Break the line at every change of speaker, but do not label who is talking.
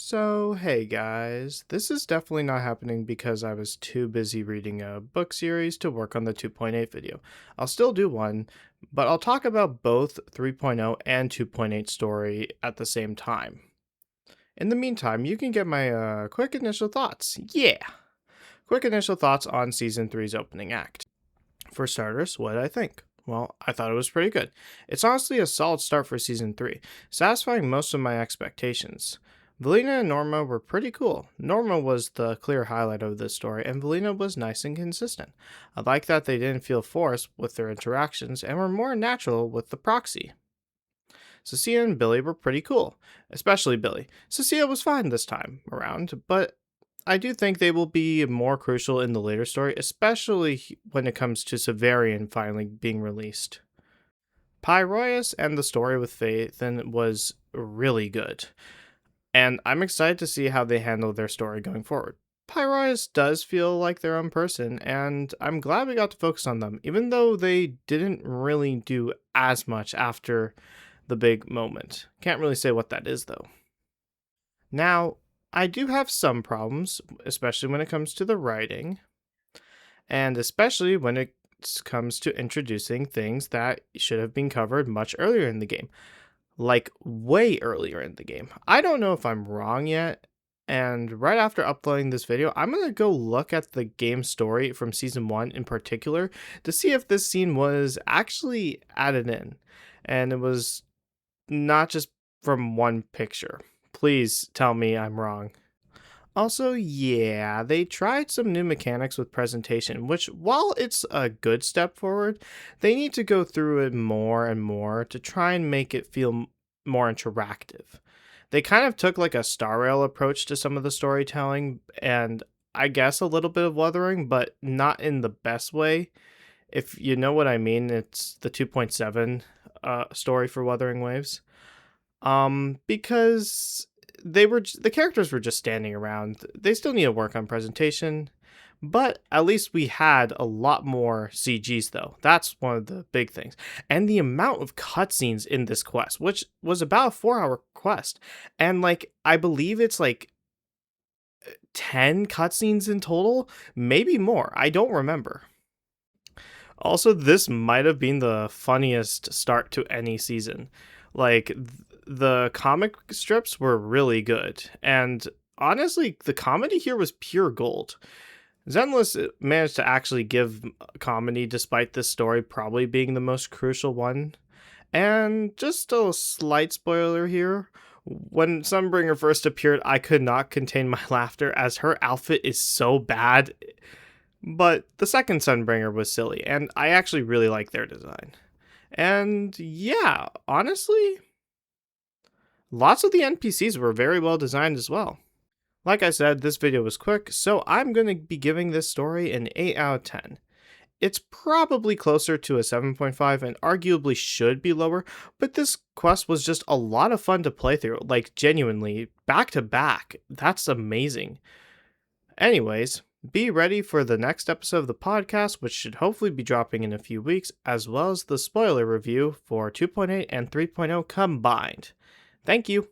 So, hey guys, this is definitely not happening because I was too busy reading a book series to work on the 2.8 video. I'll still do one, but I'll talk about both 3.0 and 2.8 story at the same time. In the meantime, you can get my quick initial thoughts. Yeah! Quick initial thoughts on Season three's opening act. For starters, what did I think? Well, I thought it was pretty good. It's honestly a solid start for Season 3, satisfying most of my expectations. Valina and Norma were pretty cool. Norma was the clear highlight of this story, and Valina was nice and consistent. I like that they didn't feel forced with their interactions and were more natural with the proxy. Cecilia and Billy were pretty cool, especially Billy. Cecilia was fine this time around, but I do think they will be more crucial in the later story, especially when it comes to Severian finally being released. Pyroius and the story with Phaethon was really good, and I'm excited to see how they handle their story going forward. Pyroius does feel like their own person, and I'm glad we got to focus on them, even though they didn't really do as much after the big moment. Can't really say what that is, though. Now, I do have some problems, especially when it comes to the writing, and especially when it comes to introducing things that should have been covered much earlier in the game, like way earlier in the game. I don't know if I'm wrong yet, and right after uploading this video, I'm going to go look at the game story from Season 1 in particular to see if this scene was actually added in, and it was not just from one picture. Please tell me I'm wrong. Also, yeah, they tried some new mechanics with presentation, which, while it's a good step forward, they need to go through it more and more to try and make it feel more interactive. They kind of took like a Star Rail approach to some of the storytelling, and I guess a little bit of weathering, but not in the best way. If you know what I mean, it's the 2.7 story for Wuthering Waves. Because the characters were just standing around. They still need to work on presentation, but at least we had a lot more CGs though. That's one of the big things. And the amount of cutscenes in this quest, which was about a 4-hour quest, and like I believe it's like 10 cutscenes in total, maybe more. I don't remember. Also, this might have been the funniest start to any season. The comic strips were really good, and honestly, the comedy here was pure gold. Zenless managed to actually give comedy despite this story probably being the most crucial one. And just a slight spoiler here. When Sunbringer first appeared, I could not contain my laughter as her outfit is so bad. But the second Sunbringer was silly, and I actually really like their design. And yeah, honestly, lots of the NPCs were very well designed as well. Like I said, this video was quick, so I'm going to be giving this story an 8 out of 10. It's probably closer to a 7.5 and arguably should be lower, but this quest was just a lot of fun to play through, like genuinely, back to back. That's amazing. Anyways, be ready for the next episode of the podcast, which should hopefully be dropping in a few weeks, as well as the spoiler review for 2.8 and 3.0 combined. Thank you.